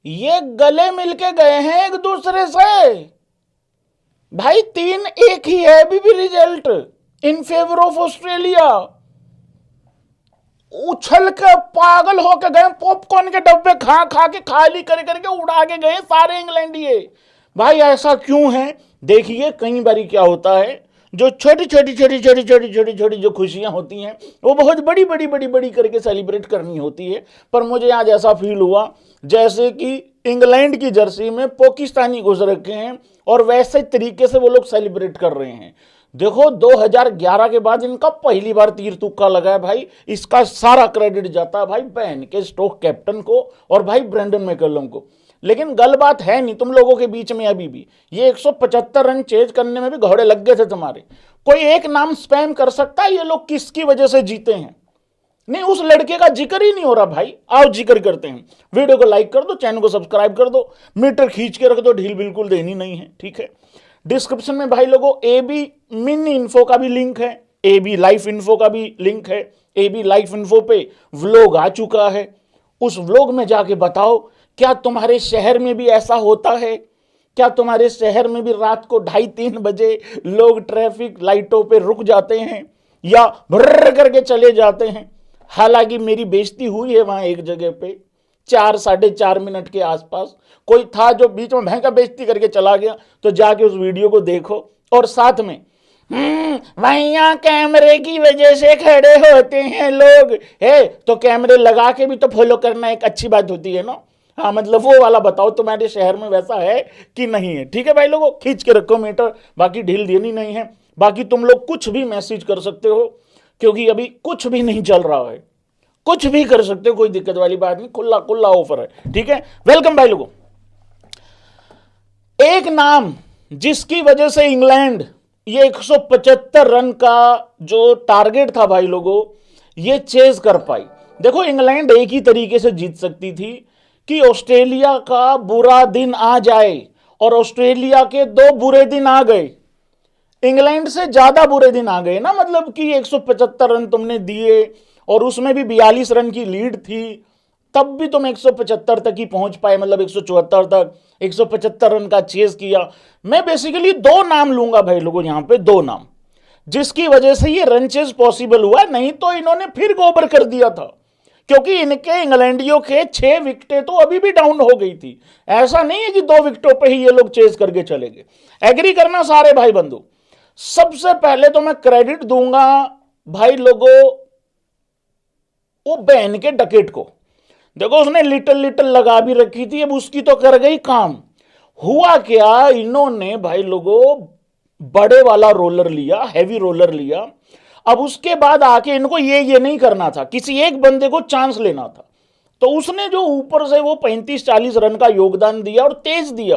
ये गले मिलके गए हैं एक दूसरे से भाई। 3-1 ही है अभी भी result in favour of Australia. उछल के पागल होके गए, पॉपकॉर्न के डब्बे खा खा के खाली कर करके उड़ा के गए सारे इंग्लैंडिये। भाई ऐसा क्यों है? देखिए कई बारी क्या होता है, जो छोटी छोटी छोटी छोटी छोटी छोटी छोटी जो खुशियां होती हैं वो बहुत बड़ी बड़ी बड़ी बड़ी करके सेलिब्रेट करनी होती है। पर मुझे आज ऐसा फील हुआ जैसे कि इंग्लैंड की जर्सी में पाकिस्तानी घुस रखे हैं और वैसे तरीके से वो लोग सेलिब्रेट कर रहे हैं। देखो 2011 के बाद इनका पहली बार तीर तुक्का लगा है भाई। इसका सारा क्रेडिट जाता है भाई बहन के स्टोक कैप्टन को और भाई ब्रेंडन मैकलम को। लेकिन गल बात है नहीं तुम लोगों के बीच में अभी भी। ये 175 रन चेज करने में भी घोड़े लग गए थे तुम्हारे। कोई एक नाम स्पैम कर सकता है ये लोग किसकी वजह से जीते हैं? नहीं, उस लड़के का जिक्र ही नहीं हो रहा भाई। आओ जिक्र करते हैं। वीडियो को लाइक कर दो, चैनल को सब्सक्राइब कर दो, मीटर खींच के रख दो, ढील बिल्कुल देनी नहीं है, ठीक है। डिस्क्रिप्शन में भाई लोगों एबी मिनी इन्फो का भी लिंक है, एबी लाइफ इन्फो का भी लिंक है। एबी लाइफ इन्फो पे व्लॉग आ चुका है। उस व्लॉग में जाके बताओ क्या तुम्हारे शहर में भी ऐसा होता है? क्या तुम्हारे शहर में भी रात को 2:30-3 बजे लोग ट्रैफिक लाइटों पे रुक जाते हैं या भर्र करके चले जाते हैं? हालांकि मेरी बेइज्जती हुई है वहां एक जगह पे 4-4.5 मिनट के आसपास। कोई था जो बीच में भयंकर बेइज्जती करके चला गया, तो जाके उस वीडियो को देखो। और साथ में भैया कैमरे की वजह से खड़े होते हैं लोग है, तो कैमरे लगा के भी तो फॉलो करना एक अच्छी बात होती है ना। हाँ मतलब वो वाला बताओ तुम्हारे शहर में वैसा है कि नहीं है, ठीक है भाई लोगों। खींच के रखो मीटर, बाकी ढील देनी नहीं है। बाकी तुम लोग कुछ भी मैसेज कर सकते हो क्योंकि अभी कुछ भी नहीं चल रहा है। कुछ भी कर सकते हो, कोई दिक्कत वाली बात नहीं, खुला खुला ऑफर है, ठीक है। वेलकम भाई लोगों। एक नाम जिसकी वजह से इंग्लैंड ये 175 रन का जो टारगेट था भाई लोगों ये चेज कर पाई। देखो इंग्लैंड एक ही तरीके से जीत सकती थी कि ऑस्ट्रेलिया का बुरा दिन आ जाए, और ऑस्ट्रेलिया के 2 बुरे दिन आ गए। इंग्लैंड से ज्यादा बुरे दिन आ गए ना, मतलब कि 175 रन तुमने दिए और उसमें भी 42 रन की लीड थी, तब भी तुम 175 तक ही पहुंच पाए, मतलब 174 तक 175 रन का चेज किया। मैं बेसिकली 2 नाम लूंगा भाई लोगों यहां पे, 2 नाम जिसकी वजह से ये रन चेज पॉसिबल हुआ, नहीं तो इन्होंने फिर गोबर कर दिया था। क्योंकि इनके इंग्लैंडियों के 6 विकेटें तो अभी भी डाउन हो गई थी। ऐसा नहीं है कि 2 विकेटों पे ही ये लोग चेज करके चले गए। एग्री करना सारे भाई बंधु। सबसे पहले तो मैं क्रेडिट दूंगा भाई लोगों वो बहन के डकेट को। देखो उसने लिटिल लिटिल लगा भी रखी थी, अब उसकी तो कर गई काम। हुआ क्या, इन्होंने भाई लोगों बड़े वाला रोलर लिया, हैवी रोलर लिया। अब उसके बाद आके इनको ये नहीं करना था, किसी एक बंदे को चांस लेना था। तो उसने जो ऊपर से वो 35-40 रन का योगदान दिया और तेज दिया,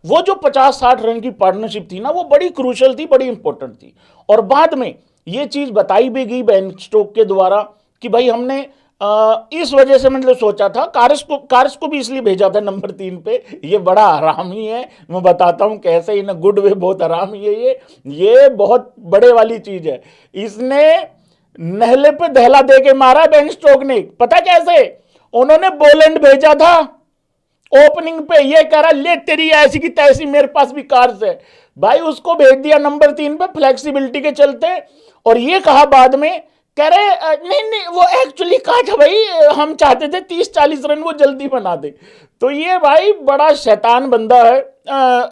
वो जो 50-60 रन की पार्टनरशिप थी ना वो बड़ी क्रूशल थी, बड़ी इंपॉर्टेंट थी। और बाद में ये चीज बताई भी गई बेन स्टोक के द्वारा कि भाई हमने इस वजह से मतलब सोचा था, कार्स को भी इसलिए भेजा था नंबर 3 पे। ये बड़ा हरामी है, मैं बताता हूं कैसे, इन गुड वे बहुत हरामी है ये बहुत बड़े वाली चीज है। इसने नहले पे दहला दे के मारा बेन स्टोक ने। पता कैसे? उन्होंने बोलैंड भेजा था ओपनिंग पे, ये कह रहा ले तेरी ऐसी की तैसी मेरे पास भी कार्स है। भाई उसको भेज दिया नंबर 3 पे फ्लेक्सिबिलिटी के चलते, और ये कहा बाद में, कह रहे नहीं वो एक्चुअली कहा था भाई हम चाहते थे 30-40 रन वो जल्दी बना दे। तो ये भाई बड़ा शैतान बंदा है,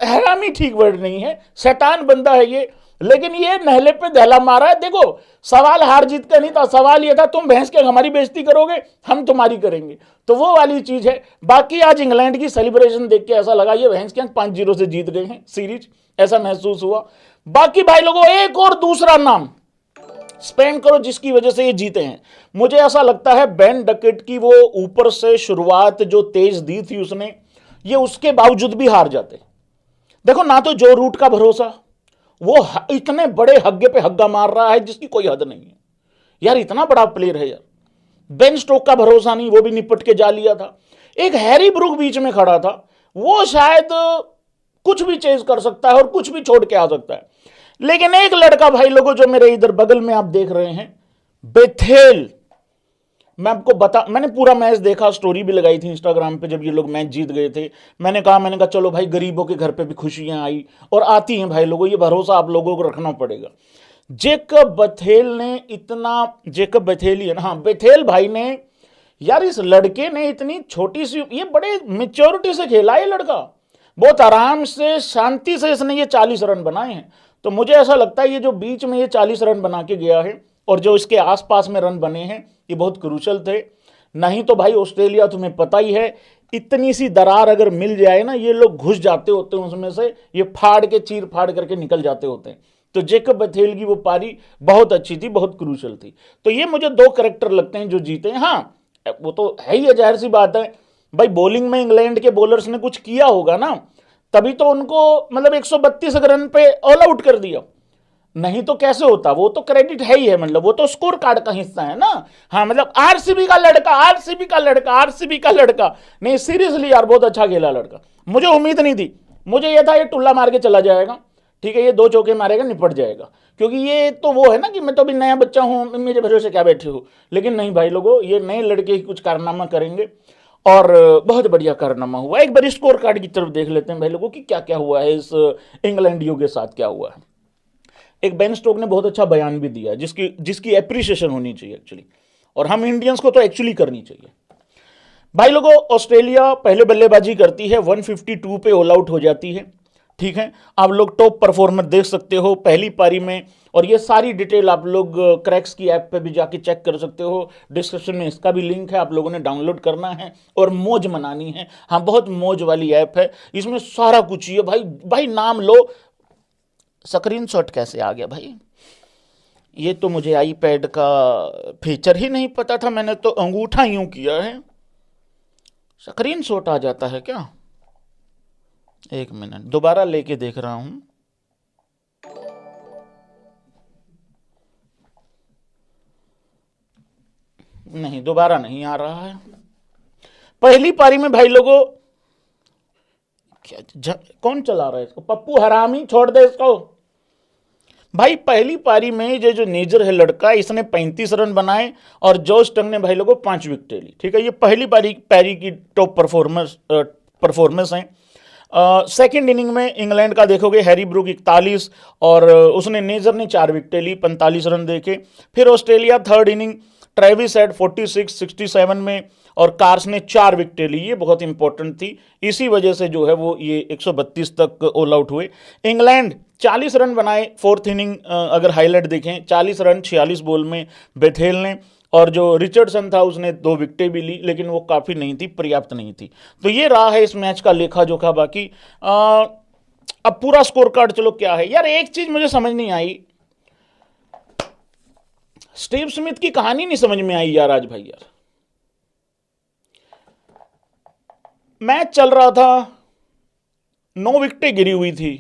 हरामी ठीक वर्ड नहीं है, शैतान बंदा है ये। लेकिन ये नहले पे दहला मारा है। देखो सवाल हार जीत का नहीं था, सवाल ये था तुम भैंस के हमारी बेइज्जती करोगे हम तुम्हारी करेंगे, तो वो वाली चीज है। बाकी आज इंग्लैंड की सेलिब्रेशन देख के ऐसा लगा ये भैंस के 5-0 से जीत गए हैं सीरीज, ऐसा महसूस हुआ। बाकी भाई लोगों एक और दूसरा नाम स्पेंड करो जिसकी वजह से ये जीते हैं। मुझे ऐसा लगता है बेन डकेट की वो ऊपर से शुरुआत जो तेज दी थी उसने, ये उसके बावजूद भी हार जाते। देखो ना तो जो रूट का भरोसा, वो इतने बड़े हग्गे पे हग्गा मार रहा है जिसकी कोई हद नहीं है यार, इतना बड़ा प्लेयर है यार। बेन स्टोक का भरोसा नहीं, वो भी निपट के जा लिया था। एक हैरी ब्रूक बीच में खड़ा था, वो शायद कुछ भी चेज कर सकता है और कुछ भी छोड़ के आ सकता है। लेकिन एक लड़का भाई लोगों जो मेरे इधर बगल में आप देख रहे हैं, बेथेल, मैंने पूरा मैच देखा, स्टोरी भी लगाई थी इंस्टाग्राम पे जब ये लोग मैच जीत गए थे। मैंने कहा चलो भाई, गरीबों के घर पे भी खुशियां आई और आती हैं भाई लोगों, ये भरोसा आप लोगों को रखना पड़ेगा। जेकब बथेल ने इतना, जेकब बथेल ही है ना, हाँ बथेल भाई ने, यार इस लड़के ने इतनी छोटी सी, ये बड़े मेच्योरिटी से खेला है लड़का, बहुत आराम से शांति से इसने ये 40 रन बनाए हैं। तो मुझे ऐसा लगता है ये जो बीच में ये 40 रन बना के गया है और जो इसके आसपास में रन बने हैं ये बहुत क्रूशल थे। नहीं तो भाई ऑस्ट्रेलिया, तुम्हें पता ही है, इतनी सी दरार अगर मिल जाए ना, ये लोग घुस जाते होते हैं उसमें से, ये फाड़ के चीर फाड़ करके निकल जाते होते हैं। तो जेकब बथेल की वो पारी बहुत अच्छी थी, बहुत क्रूशल थी। तो ये मुझे दो करेक्टर लगते हैं जो जीते हैं। हाँ वो तो है ही, जाहिर सी बात है भाई, बॉलिंग में इंग्लैंड के बॉलर्स ने कुछ किया होगा ना, तभी तो उनको मतलब 132 रन पे ऑल आउट कर दिया, नहीं तो कैसे होता। वो तो क्रेडिट है ही है, मतलब वो तो स्कोर कार्ड का हिस्सा है ना। हाँ मतलब आरसीबी का लड़का, आरसीबी का लड़का, आरसीबी का लड़का, नहीं सीरियसली यार बहुत अच्छा खेला लड़का। मुझे उम्मीद नहीं थी, मुझे ये था ये टुल्ला मार के चला जाएगा, ठीक है, ये 2 चौके मारेगा निपट जाएगा, क्योंकि ये तो वो है ना कि मैं तो अभी नया बच्चा हूं, मेरे भरोसे क्या बैठे हो। लेकिन नहीं भाई लोगों, ये नए लड़के ही कुछ कारनामा करेंगे और बहुत बढ़िया कारनामा हुआ। एक बार स्कोर कार्ड की तरफ देख लेते हैं भाई लोगों कि क्या क्या हुआ है, इस इंग्लैंडियों के साथ क्या हुआ है। एक बेन स्टोक ने बहुत अच्छा बयान भी दिया जिसकी जिसकी एप्रिसिएशन होनी चाहिए एक्चुअली, और हम इंडियंस को तो एक्चुअली करनी चाहिए। भाई लोगों, ऑस्ट्रेलिया पहले बल्लेबाजी करती है, 152 पे ऑल आउट हो जाती है, ठीक है। आप लोग टॉप परफॉर्मर देख सकते हो पहली पारी में, और ये सारी डिटेल आप लोग क्रैक्स की ऐप पे भी जाके चेक कर सकते हो, डिस्क्रिप्शन में इसका भी लिंक है, आप लोगों ने डाउनलोड करना है और मौज मनानी है। हाँ बहुत मौज वाली ऐप है, इसमें सारा कुछ ही है भाई। भाई नाम लो, स्क्रीनशॉट कैसे आ गया भाई, ये तो मुझे आईपैड का फीचर ही नहीं पता था, मैंने तो अंगूठा यूं किया है, स्क्रीनशॉट आ जाता है क्या। एक मिनट दोबारा लेके देख रहा हूं। नहीं दोबारा नहीं आ रहा है। पहली पारी में भाई लोगों, क्या कौन चला रहा है इसको, पप्पू हरामी, छोड़ दे इसको। भाई पहली पारी में ये जो नेजर है लड़का, इसने 35 रन बनाए और जॉस टंग ने भाई लोगों 5 विकेटें ली, ठीक है। ये पहली पारी की टॉप परफॉर्मेंस है। सेकेंड इनिंग में इंग्लैंड का देखोगे, हैरी ब्रूक 41 और उसने नेजर ने 4 विकेटें ली 45 रन देके। फिर Australia third inning, Travis head 46 67 में और कार्स ने 4 विकेटें ली, ये बहुत इंपॉर्टेंट थी, इसी वजह से जो है वो ये 132 तक ऑल आउट हुए। इंग्लैंड 40 रन बनाए फोर्थ इनिंग, अगर हाईलाइट देखें 40 रन 46 बॉल में बेथेल ने, और जो रिचर्डसन था उसने 2 विकेटें भी ली, लेकिन वो काफ़ी नहीं थी, पर्याप्त नहीं थी। तो ये रहा है इस मैच का लेखा जोखा। बाकी अब पूरा स्कोर कार्ड चलो क्या है यार, एक चीज मुझे समझ नहीं आई, स्टीव स्मिथ की कहानी नहीं समझ में आई यार आज भाई। यार मैच चल रहा था, 9 विकेटें गिरी हुई थी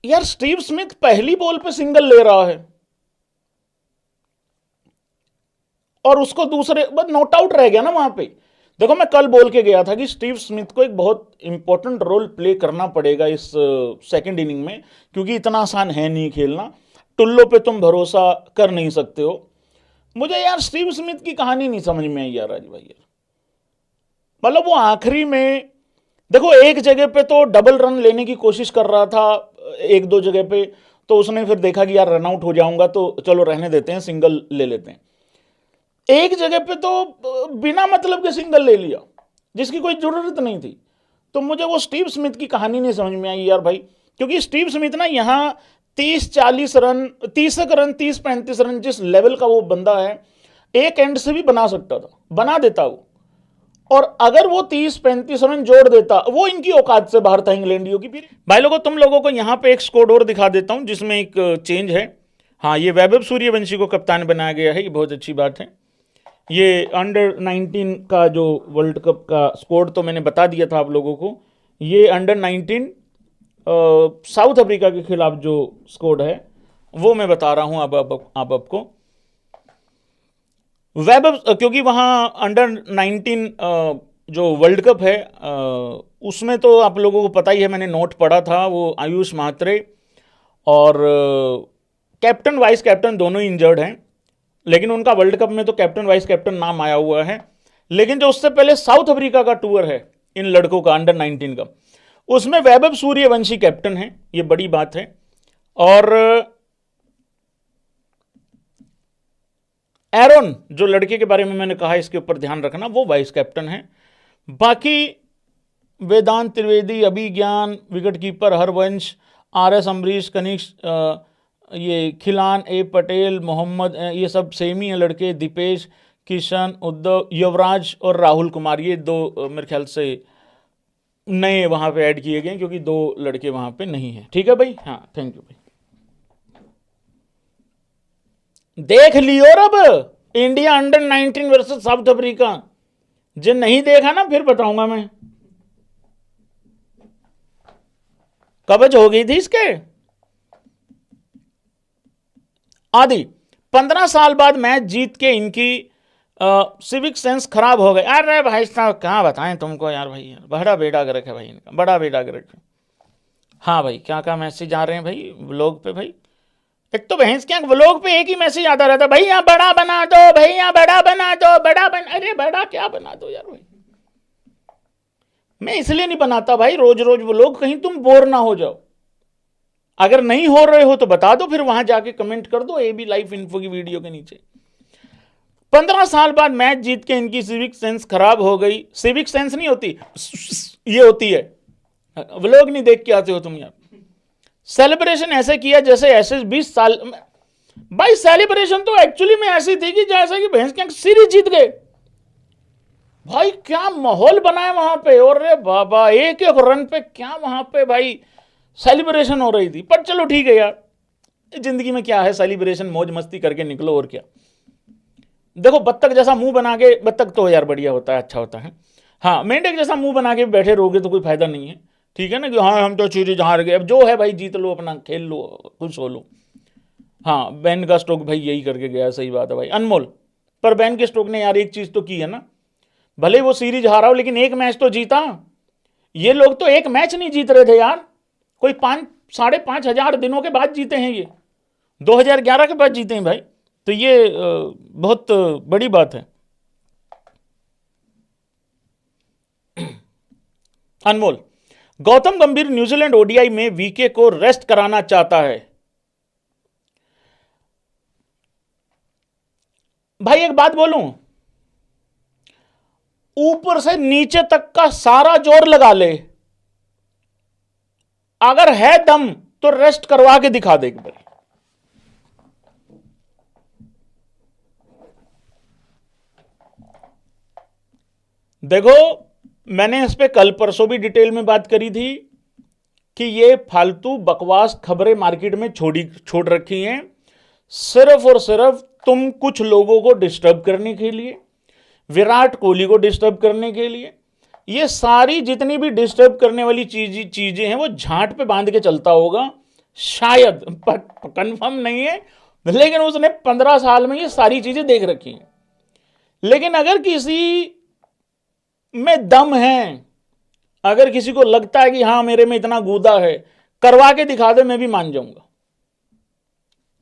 यार, स्टीव स्मिथ पहली बॉल पे सिंगल ले रहा है और उसको दूसरे बस नॉट आउट रह गया ना वहां पे। देखो मैं कल बोल के गया था कि स्टीव स्मिथ को एक बहुत इंपॉर्टेंट रोल प्ले करना पड़ेगा इस सेकंड इनिंग में, क्योंकि इतना आसान है नहीं खेलना, टुल्लो पे तुम भरोसा कर नहीं सकते हो। मुझे यार स्टीव स्मिथ की कहानी नहीं समझ में आई यार आज भाई। यार मतलब वो आखिरी में देखो, एक जगह पे तो डबल रन लेने की कोशिश कर रहा था, एक दो जगह पे तो उसने फिर देखा कि यार रन आउट हो जाऊंगा तो चलो रहने देते हैं, सिंगल ले लेते हैं। एक जगह पे तो बिना मतलब के सिंगल ले लिया जिसकी कोई जरूरत नहीं थी। तो मुझे वो स्टीव स्मिथ की कहानी नहीं समझ में आई यार भाई, क्योंकि स्टीव स्मिथ ना यहाँ 30-40 रन, 30 रन 30-35 रन जिस लेवल का वो बंदा है, एक एंड से भी बना सकता था, बना देता वो। और अगर वो 30-35 रन जोड़ देता, वो इनकी औकात से बाहर था इंग्लैंडियों की। फिर भाई लोगों तुम लोगों को यहाँ पे एक स्कोर और दिखा देता हूं जिसमें एक चेंज है। हाँ ये वैभव सूर्यवंशी को कप्तान बनाया गया है, ये बहुत अच्छी बात है। ये अंडर 19 का जो वर्ल्ड कप का स्कोर तो मैंने बता दिया था आप लोगों को, ये अंडर 19 साउथ अफ्रीका के खिलाफ जो स्कोर है वो मैं बता रहा हूं अब आपको। वैभव, क्योंकि वहाँ अंडर 19 जो वर्ल्ड कप है उसमें तो आप लोगों को पता ही है, मैंने नोट पढ़ा था, वो आयुष म्हात्रे और कैप्टन वाइस कैप्टन दोनों इंजर्ड हैं, लेकिन उनका वर्ल्ड कप में तो कैप्टन वाइस कैप्टन नाम आया हुआ है। लेकिन जो उससे पहले साउथ अफ्रीका का टूर है इन लड़कों का अंडर 19 का, उसमें वैभव सूर्यवंशी कैप्टन है, ये बड़ी बात है। और एरोन जो लड़के के बारे में मैंने कहा इसके ऊपर ध्यान रखना, वो वाइस कैप्टन है। बाकी वेदांत त्रिवेदी, अभिज्ञान, विकेटकीपर हरवंश, RS अम्बरीश, कनिष्क, ये खिलान ए पटेल, मोहम्मद, ये सब सेमी है लड़के, दीपेश, किशन, उद्धव, युवराज और राहुल कुमार, ये दो मेरे ख्याल से नए वहां पे ऐड किए गए क्योंकि दो लड़के वहां पे नहीं है। ठीक है भाई, हाँ थैंक यू भाई। देख लियो अब India under 19 versus south Africa, जो नहीं देखा ना फिर बताऊंगा मैं। कवच हो गई थी इसके आदि। 15 साल बाद मैच जीत के इनकी सिविक सेंस खराब हो गए। अरे भाई साहब क्या बताएं तुमको यार, भाई यार बड़ा बेड़ा गर्क है भाई इनका, बड़ा बेड़ा गर्क है। हाँ भाई, क्या क्या मैसेज आ रहे हैं भाई व्लॉग पे भाई। एक तो भैंस क्या व्लॉग पे एक ही मैसेज आता रहता है, भाई यहाँ बड़ा बना दो, भाई यहाँ बड़ा बना दो, बड़ा बना, अरे बड़ा क्या बना दो यार भाई। मैं इसलिए नहीं बनाता भाई रोज रोज व्लॉग, कहीं तुम बोर ना हो जाओ। अगर नहीं हो रहे हो तो बता दो, फिर वहां जाके कमेंट कर दो AB लाइव इन्फो की वीडियो के नीचे। 15 साल बाद मैच जीत के इनकी सिविक सेंस खराब हो गई। सिविक सेंस नहीं होती, ये होती है, व्लॉग नहीं देख के आते हो तुम यार। सेलिब्रेशन ऐसे किया जैसे ऐसे 20 साल भाई, सेलिब्रेशन तो एक्चुअली में ऐसी थी कि जैसे कि भैंस के सीरीज जीत गए भाई। क्या माहौल बनाया वहां पे, और रे बाबा एक एक रन पे क्या वहां पे भाई सेलिब्रेशन हो रही थी। पर चलो ठीक है यार, जिंदगी में क्या है, सेलिब्रेशन मौज मस्ती करके निकलो और क्या। देखो बत्तख जैसा मुंह बना के, बत्तख तो यार बढ़िया होता है, अच्छा होता है। हाँ, मेंढक जैसा मुंह बना के बैठे रहोगे तो कोई फायदा नहीं है। ठीक है ना, कि हाँ हम तो सीरीज हार गए, अब जो है भाई जीत लो, अपना खेल लो, खुश हो लो। हाँ, बैन का स्ट्रोक भाई यही करके गया, सही बात है भाई अनमोल। पर बैन के स्ट्रोक ने यार एक चीज तो की है ना, भले वो सीरीज हारा हो लेकिन एक मैच तो जीता। ये लोग तो एक मैच नहीं जीत रहे थे यार, कोई 5,500 दिनों के बाद जीते हैं ये, 2011 के बाद जीते हैं भाई। तो ये बहुत बड़ी बात है। अनमोल, गौतम गंभीर न्यूजीलैंड ODI में VK को रेस्ट कराना चाहता है। भाई एक बात बोलूं, ऊपर से नीचे तक का सारा जोर लगा ले, अगर है दम तो रेस्ट करवा के दिखा दे एक बार। देखो मैंने इस पे कल परसों भी डिटेल में बात करी थी कि ये फालतू बकवास खबरें मार्केट में छोड़ रखी हैं सिर्फ और सिर्फ तुम कुछ लोगों को डिस्टर्ब करने के लिए, विराट कोहली को डिस्टर्ब करने के लिए। ये सारी जितनी भी डिस्टर्ब करने वाली चीजें हैं वो झांट पे बांध के चलता होगा शायद, कंफर्म नहीं है, लेकिन उसने 15 साल में ये सारी चीजें देख रखी हैं। लेकिन अगर किसी में दम है, अगर किसी को लगता है कि हां मेरे में इतना गूदा है, करवा के दिखा दे, मैं भी मान जाऊंगा।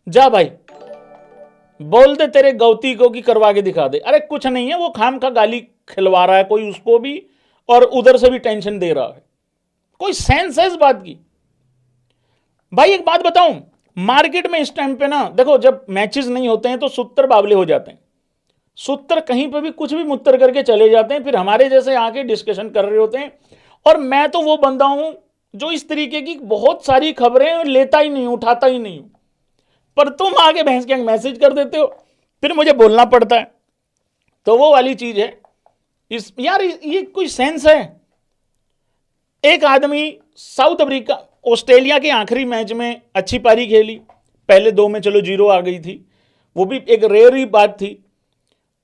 जा भाई बोल दे तेरे गौती को कि करवा के दिखा दे। अरे कुछ नहीं है, वो खाम का गाली खिलवा रहा है कोई उसको भी, और उधर से भी टेंशन दे रहा है। कोई सेंस है इस बात की? भाई एक बात बताऊं, मार्केट में इस टाइम पे ना देखो, जब मैचेस नहीं होते हैं तो सूत्र बावले हो जाते हैं, सूत्र कहीं पे भी कुछ भी मुत्तर करके चले जाते हैं, फिर हमारे जैसे आके डिस्कशन कर रहे होते हैं। और मैं तो वो बंदा हूं जो इस तरीके की बहुत सारी खबरें लेता ही नहीं, उठाता ही नहीं हूं, पर तुम आगे भैंस के मैसेज कर देते हो, फिर मुझे बोलना पड़ता है। तो वो वाली चीज है इस यार, ये कोई सेंस है? एक आदमी साउथ अफ्रीका ऑस्ट्रेलिया के आखिरी मैच में अच्छी पारी खेली, पहले 2 में चलो 0 आ गई थी, वो भी एक रेयर ही बात थी।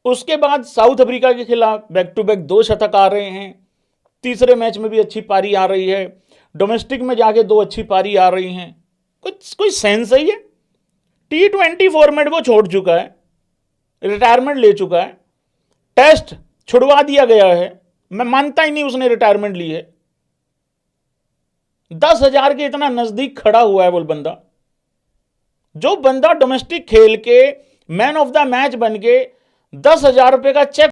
उसके बाद साउथ अफ्रीका के खिलाफ बैक टू बैक 2 शतक आ रहे हैं, तीसरे मैच में भी अच्छी पारी आ रही है, डोमेस्टिक में जाके 2 अच्छी पारी आ रही हैं। कोई सेंस है? ये T20 फॉर्मेट वो छोड़ चुका है, रिटायरमेंट ले चुका है, टेस्ट छुड़वा दिया गया है। मैं मानता ही नहीं उसने रिटायरमेंट ली है। 10,000 के इतना नजदीक खड़ा हुआ है वो बंदा, जो बंदा डोमेस्टिक खेल के मैन ऑफ द मैच बन के 10,000 रुपए का चेक